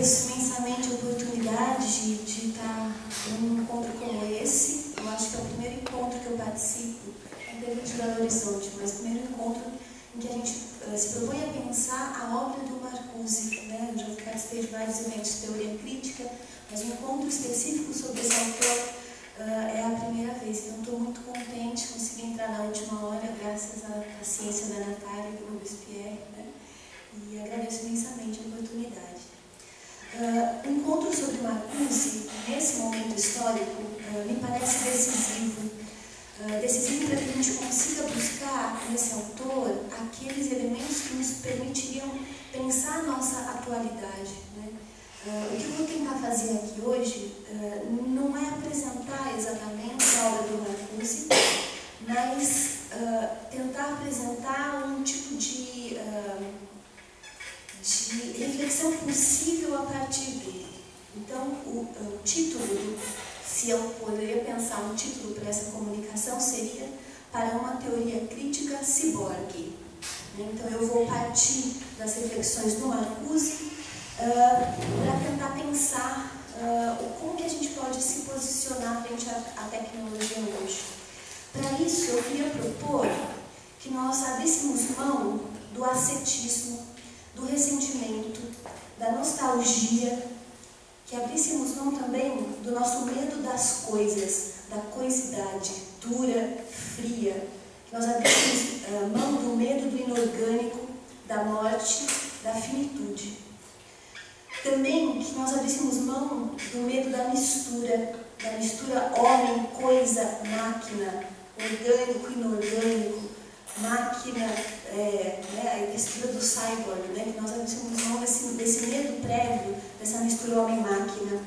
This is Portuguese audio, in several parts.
agradeço imensamente a oportunidade de estar num encontro como esse. Eu acho que é o primeiro encontro que eu participo, não teve de Belo Horizonte, mas o primeiro encontro em que a gente se propõe a pensar a obra do Marcuse, né? Eu já participei de vários eventos de teoria crítica, mas um encontro específico sobre esse autor é a primeira vez. Então estou muito contente, consegui entrar na última hora, graças à paciência da Natália e do Robespierre, né? E agradeço imensamente a oportunidade. O encontro sobre Marcuse, nesse momento histórico, me parece decisivo. Decisivo para que a gente consiga buscar nesse autor aqueles elementos que nos permitiriam pensar a nossa atualidade, né? O que eu vou tentar fazer aqui hoje não é apresentar exatamente a obra do Marcuse, mas tentar apresentar um tipo de reflexão possível a partir dele. Então, o título, se eu poderia pensar um título para essa comunicação, seria Para uma Teoria Crítica Ciborgue. Então, eu vou partir das reflexões do Marcuse para tentar pensar como que a gente pode se posicionar frente à tecnologia hoje. Para isso, eu queria propor que nós abríssemos mão do ascetismo, do ressentimento, da nostalgia, que abríssemos mão também do nosso medo das coisas, da coisidade dura, fria, que nós abríssemos mão do medo do inorgânico, da morte, da finitude. Também que nós abríssemos mão do medo da mistura homem, coisa, máquina, orgânico, inorgânico, máquina, a textura do cyborg, né? Que nós abrimos mão desse medo prévio, dessa mistura homem-máquina,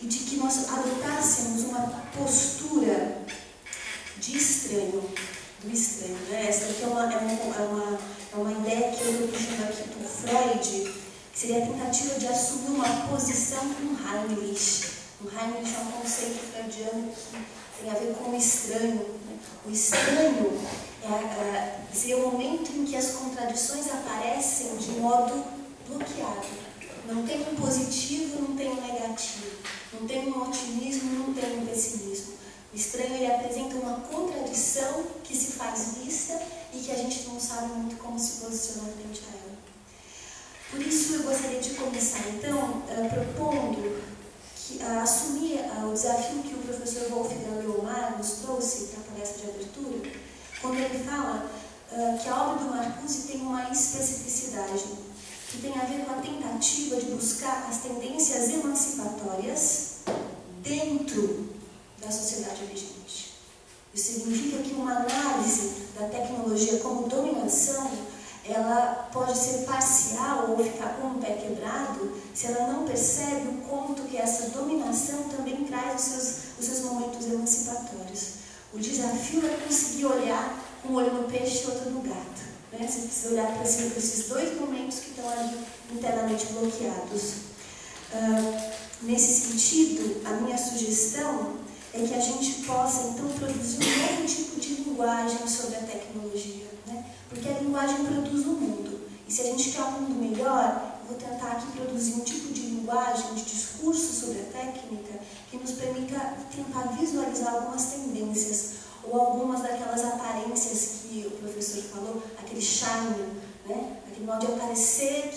e de que nós adotássemos uma postura de estranho, do estranho, né? Essa aqui é uma ideia que eu estou puxando aqui do Freud, que seria a tentativa de assumir uma posição com Heimlich. O Heimlich é um conceito freudiano que tem a ver com o estranho, né? O estranho seria o momento em que as contradições aparecem de modo bloqueado. Não tem um positivo, não tem um negativo. Não tem um otimismo, não tem um pessimismo. O estranho, ele apresenta uma contradição que se faz vista e que a gente não sabe muito como se posicionar frente a ela. Por isso, eu gostaria de começar, então, propondo assumir o desafio que o professor Wolfgang Leomar nos trouxe para a palestra de abertura, quando ele fala que a obra do Marcuse tem uma especificidade, que tem a ver com a tentativa de buscar as tendências emancipatórias dentro da sociedade vigente. Isso significa que uma análise da tecnologia como dominação, ela pode ser parcial ou ficar com o pé quebrado se ela não percebe o quanto que essa dominação também traz os seus momentos emancipatórios. O desafio é conseguir olhar um olho no peixe e outro no gato, né? Você precisa olhar para esses dois momentos que estão ali internamente bloqueados. Nesse sentido, a minha sugestão é que a gente possa, então, produzir um novo tipo de linguagem sobre a tecnologia, né? Porque a linguagem produz o mundo. E se a gente quer um mundo melhor, eu vou tentar aqui produzir um tipo de linguagem, de discurso sobre a técnica, que nos permita tentar visualizar algumas tendências, ou algumas daquelas aparências que o professor falou, aquele charme, né? Aquele modo de aparecer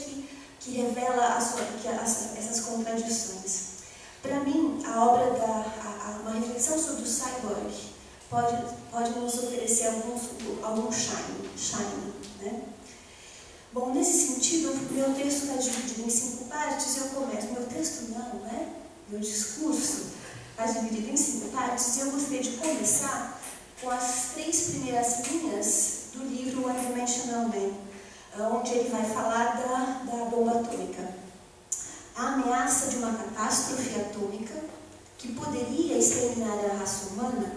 que revela essas contradições. Para mim, a obra uma reflexão sobre o cyborg pode nos oferecer algum charme, né? Bom, nesse sentido, meu texto está dividido em 5 partes. Eu começo, meu texto não, né? Meu discurso está dividido em 5 partes, e eu gostaria de começar com as 3 primeiras linhas do livro One Dimensional Man, onde ele vai falar da bomba atômica. A ameaça de uma catástrofe atômica que poderia exterminar a raça humana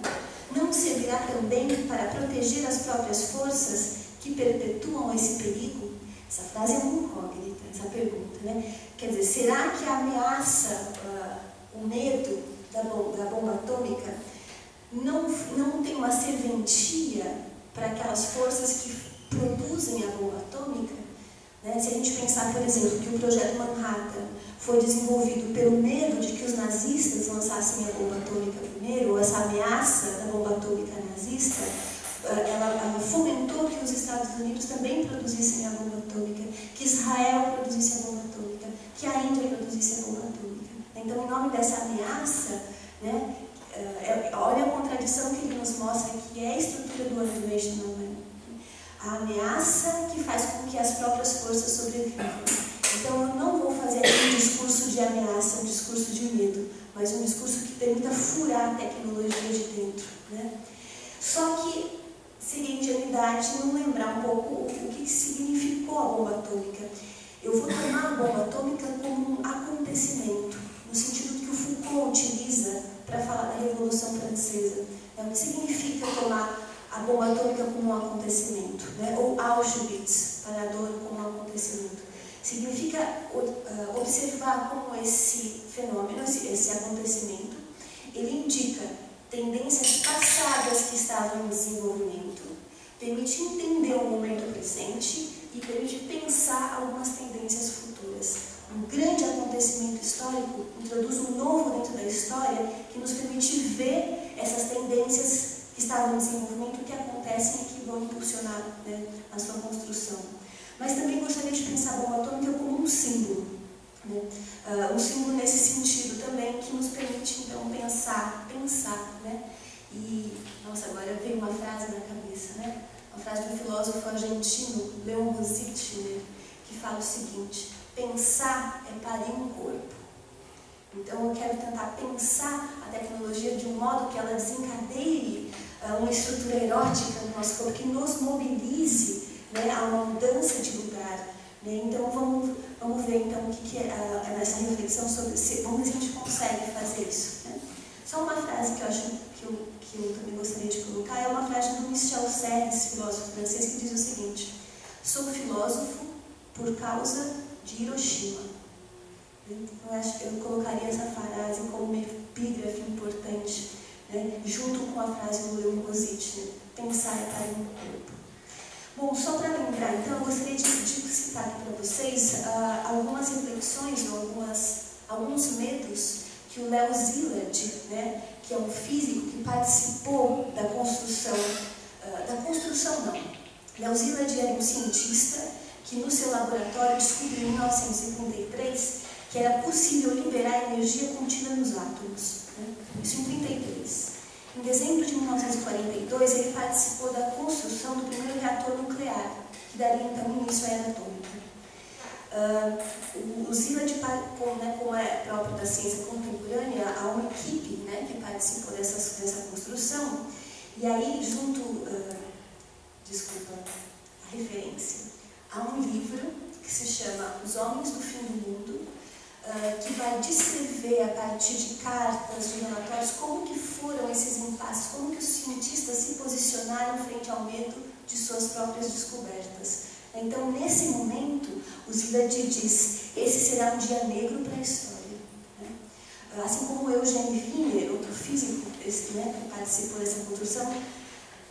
não servirá também para proteger as próprias forças que perpetuam esse perigo? Essa frase é uma incógnita, essa pergunta, né? Quer dizer, será que a ameaça, o medo da bomba atômica não tem uma serventia para aquelas forças que produzem a bomba atômica? Né? Se a gente pensar, por exemplo, que o Projeto Manhattan foi desenvolvido pelo medo de que os nazistas lançassem a bomba atômica primeiro, ou essa ameaça da bomba atômica nazista, ela fomentou que os Estados Unidos também produzissem a bomba atômica, que Israel produzisse a bomba atômica, que a Índia produzisse a bomba atômica. Então, em nome dessa ameaça, né, olha a contradição que ele nos mostra, que é a estrutura do Unconventional Man. A ameaça que faz com que as próprias forças sobrevivam. Então, eu não vou fazer aqui um discurso de ameaça, um discurso de medo, mas um discurso que permita furar a tecnologia de dentro. Né? Só que seria ingenuidade não lembrar um pouco o que significou a bomba atômica. Eu vou tomar a bomba atômica como um acontecimento, no sentido que o Foucault utiliza para falar da Revolução Francesa. Não significa tomar a bomba atômica como um acontecimento, né? Ou Auschwitz, para Adorno, como um acontecimento. Significa observar como esse fenômeno, esse acontecimento, ele indica tendências passadas que estavam em desenvolvimento, permite entender o momento presente e permite pensar algumas tendências futuras. Um grande acontecimento histórico introduz um novo dentro da história que nos permite ver essas tendências que estavam em desenvolvimento, que acontecem e que vão impulsionar, né, a sua construção. Mas também gostaria de pensar a bomba atômica como um símbolo. Né? Um símbolo nesse sentido também, que nos permite, então, pensar, né? E, nossa, agora veio uma frase na cabeça, né? Uma frase do filósofo argentino, Leon Rosichner, que fala o seguinte: pensar é parir um corpo. Então, eu quero tentar pensar a tecnologia de um modo que ela desencadeie uma estrutura erótica no nosso corpo, que nos mobilize, né, a uma mudança de lugar. Né? Então, vamos ver então, o que é nessa reflexão sobre vamos ver se a gente consegue fazer isso. Né? Só uma frase que eu acho que eu também gostaria de colocar é uma frase do Michel Serres, filósofo francês, que diz o seguinte: sou filósofo por causa de Hiroshima. Eu acho que eu colocaria essa frase como uma epígrafe importante, né, junto com a frase do Leon Rosichner: pensar é parir um corpo. Bom, só para lembrar, então, eu gostaria de citar aqui para vocês algumas reflexões ou alguns medos que o Leo Szilard, né, que é um físico que participou da construção não. Leo Szilard era um cientista que no seu laboratório descobriu em 1933 que era possível liberar energia contida nos átomos. Né? Isso em 1933. Em dezembro de 1942, ele participou da construção do primeiro reator nuclear, que daria então início à era atômica. O Szilard, né, como é próprio da ciência contemporânea, há uma equipe, né, que participou dessa construção, e aí, junto, a referência, há um livro que se chama Os Homens do Fim do Mundo, que vai descrever a partir de cartas, de relatórios, como que foram esses impasses, como que os cientistas se posicionaram frente ao medo de suas próprias descobertas. Então, nesse momento, o Szilard diz: esse será um dia negro para a história. Né? Assim como Eugene Wiener, outro físico, né, que participou dessa construção,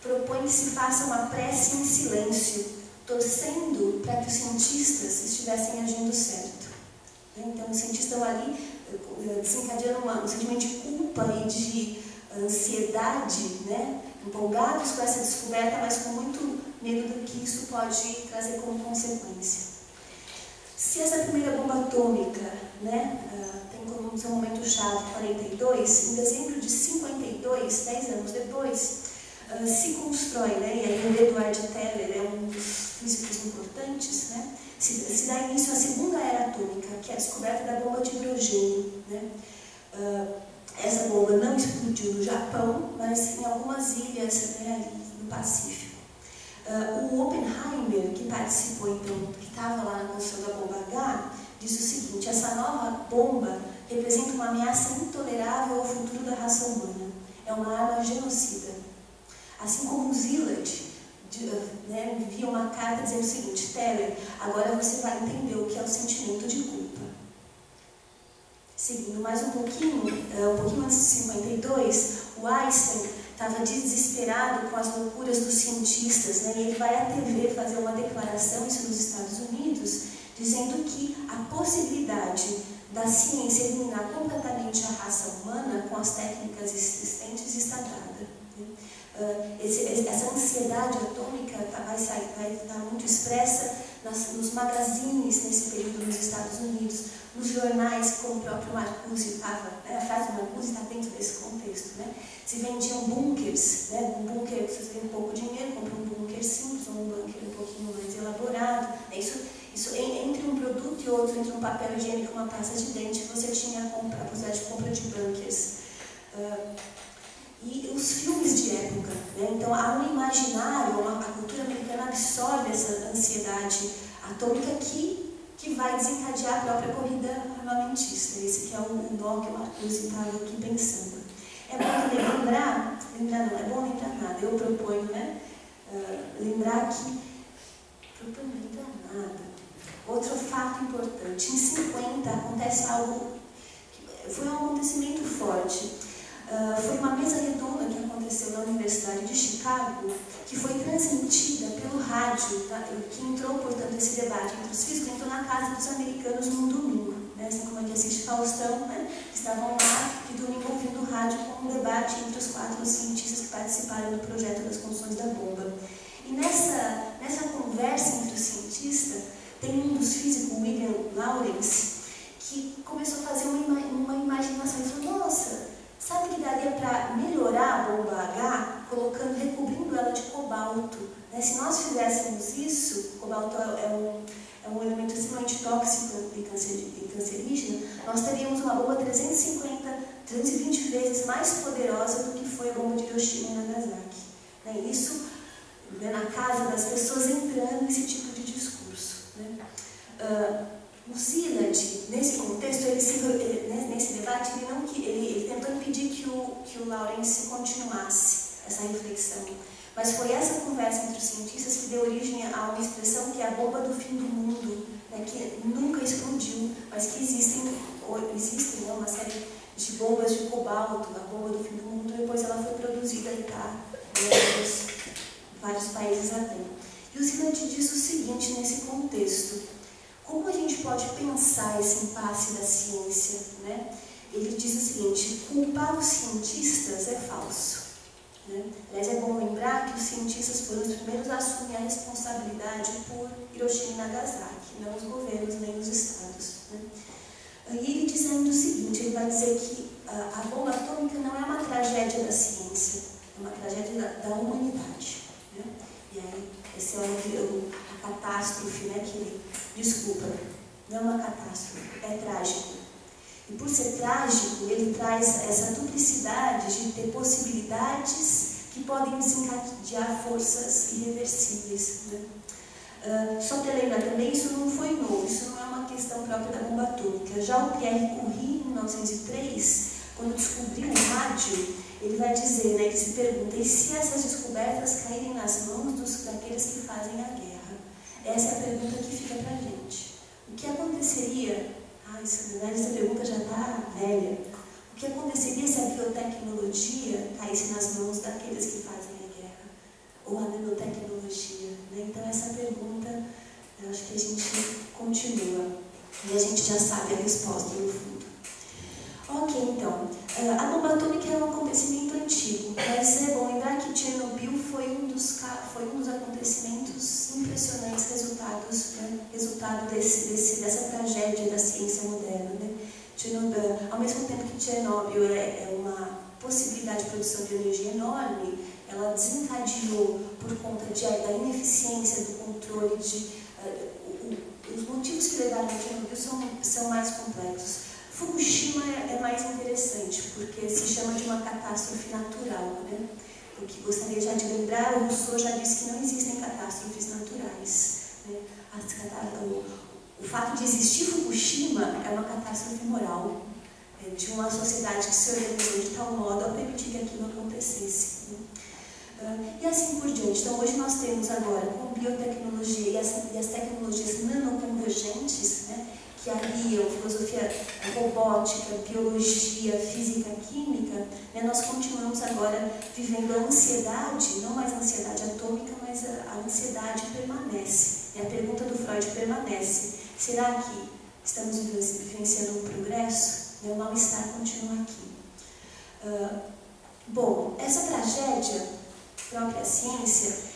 propõe que se faça uma prece em silêncio, torcendo para que os cientistas estivessem agindo certo. Então, os cientistas estão ali desencadeando um sentimento de culpa e de ansiedade, né? Empolgados com essa descoberta, mas com muito medo do que isso pode trazer como consequência. Se essa primeira bomba atômica, né, tem como seu momento chave 42, em dezembro de 52, 10 anos depois, se constrói, né, e aí o Edward Teller é um dos físicos importantes, né, se dá início à segunda era atômica, que é a descoberta da bomba de hidrogênio. Né? Essa bomba não explodiu no Japão, mas em algumas ilhas, né, ali no Pacífico. O Oppenheimer, que participou então, que estava lá na construção da bomba H, diz o seguinte: essa nova bomba representa uma ameaça intolerável ao futuro da raça humana. É uma arma genocida. Assim como o Szilard, né, envia uma carta dizendo o seguinte: Teller, agora você vai entender o que é o sentimento de culpa. Seguindo mais um pouquinho antes de 52, o Einstein estava desesperado com as loucuras dos cientistas, né? E ele vai à TV fazer uma declaração, isso nos Estados Unidos, dizendo que a possibilidade da ciência eliminar completamente a raça humana com as técnicas existentes está dada. Essa ansiedade atômica vai estar muito expressa nos magazines nesse período nos Estados Unidos, nos jornais, como o próprio Marcuse estava, a frase do Marcuse está dentro desse contexto, né? Se vendiam bunkers, né? Um bunker, você tem pouco dinheiro, compra um bunker simples ou um bunker um pouquinho mais elaborado. Isso entre um produto e outro, entre um papel higiênico e uma pasta de dente, você tinha a possibilidade de compra de bunkers. E os filmes de época, né? Então há um imaginário, a cultura americana absorve essa ansiedade atômica que vai desencadear a própria corrida armamentista. Esse que é o nó que o Marcuse estava aqui pensando. É bom lembrar não, é bom lembrar nada, eu proponho, né? Lembrar que, outro fato importante, em 50 acontece algo, foi um acontecimento forte. Foi uma mesa redonda que aconteceu na Universidade de Chicago, que foi transmitida pelo rádio, que entrou, portanto, esse debate entre os físicos, entrou na casa dos americanos num domingo, né? Assim como a gente assiste Faustão, né? Estavam lá de domingo ouvindo o rádio com um debate entre os 4 cientistas que participaram do projeto das construções da bomba. E nessa conversa entre os cientistas, tem um dos físicos, William Lawrence, que começou a fazer uma imaginação e falou: nossa, sabe que daria para melhorar a bomba H recobrindo ela de cobalto? Né? Se nós fizéssemos isso, cobalto é um elemento extremamente tóxico e cancerígeno, nós teríamos uma bomba 320 vezes mais poderosa do que foi a bomba de Hiroshima e Nagasaki. Né? Isso, né, na casa das pessoas entrando nesse tipo de discurso. Né? O Szilard, nesse contexto, nesse debate, ele tentou impedir que o Lawrence continuasse essa reflexão. Mas foi essa conversa entre os cientistas que deu origem a uma expressão que é a bomba do fim do mundo, né, que nunca explodiu, mas que existem né, uma série de bombas de cobalto, a bomba do fim do mundo, depois ela foi produzida e está em vários países até. E o Szilard diz o seguinte nesse contexto: como a gente pode pensar esse impasse da ciência? Né? Ele diz o seguinte: culpar os cientistas é falso. Né? Aliás, é bom lembrar que os cientistas foram os primeiros a assumir a responsabilidade por Hiroshima e Nagasaki, não os governos nem os estados. Né? E ele diz ainda o seguinte: ele vai dizer que a bomba atômica não é uma tragédia da ciência, é uma tragédia da humanidade. Né? E aí, esse é a catástrofe, né, que ele, desculpa, não é uma catástrofe, é trágico. E por ser trágico, ele traz essa duplicidade de ter possibilidades que podem desencadear forças irreversíveis. Né? Só para lembrar também, isso não foi novo, isso não é uma questão própria da bomba atômica. Já o Pierre Curie, em 1903, quando descobriu o rádio, ele vai dizer, né, que se pergunta: e se essas descobertas caírem nas mãos daqueles que fazem a guerra? Essa é a pergunta que fica para a gente. O que aconteceria? Essa pergunta já está velha. O que aconteceria se a biotecnologia caísse nas mãos daqueles que fazem a guerra? Ou a nanotecnologia? Né? Então essa pergunta, eu acho que a gente continua. E a gente já sabe a resposta no fundo. Ok, então. A bomba atômica é um acontecimento antigo, mas é bom lembrar que Chernobyl foi um dos acontecimentos impressionantes, resultado dessa tragédia da ciência moderna. Né? Ao mesmo tempo que Chernobyl é uma possibilidade de produção de energia enorme, ela desencadeou por conta da ineficiência do controle os motivos que levaram a Chernobyl são mais complexos. Fukushima é mais interessante, porque se chama de uma catástrofe natural. Né? O que gostaria já de lembrar, o Rousseau já disse que não existem catástrofes naturais. Né? O fato de existir Fukushima é uma catástrofe moral, de uma sociedade que se organizou de tal modo a permitir que aquilo acontecesse. Né? E assim por diante. Então hoje nós temos agora, com biotecnologia e as tecnologias nanoconvergentes, né, que aliam filosofia robótica, biologia, física, química, né, nós continuamos agora vivendo a ansiedade, não mais a ansiedade atômica, mas a ansiedade permanece. A pergunta do Freud permanece. Será que estamos vivenciando um progresso? O mal-estar continua aqui. Bom, essa tragédia, própria ciência,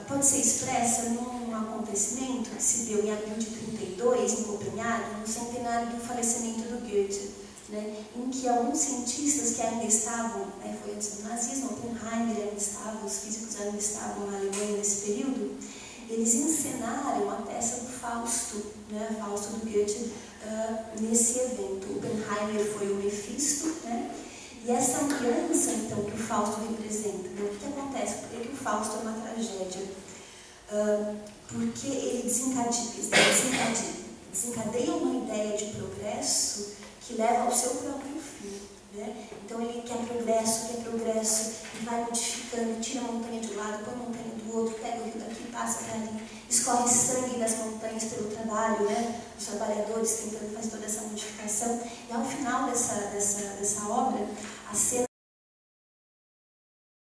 pode ser expressa num acontecimento que se deu em abril de 1932, em Copenhague, no centenário do falecimento do Goethe, né, em que alguns cientistas que ainda estavam, foi antes do nazismo, Oppenheimer ainda estava, os físicos ainda estavam na Alemanha nesse período, eles encenaram a peça do Fausto, né, Fausto do Goethe, nesse evento. Oppenheimer foi o Mefisto, né, e essa aliança, então, que o Fausto representa, né, o que acontece? Por que o Fausto é uma tragédia? Porque ele desencadeia uma ideia de progresso que leva ao seu próprio fim, né? Então ele quer progresso, e vai modificando, tira a montanha de um lado, põe a montanha do outro, pega o rio daqui, passa para ali, escorre sangue das montanhas pelo trabalho, né? Os trabalhadores tentando fazer toda essa modificação. E ao final dessa obra, a cena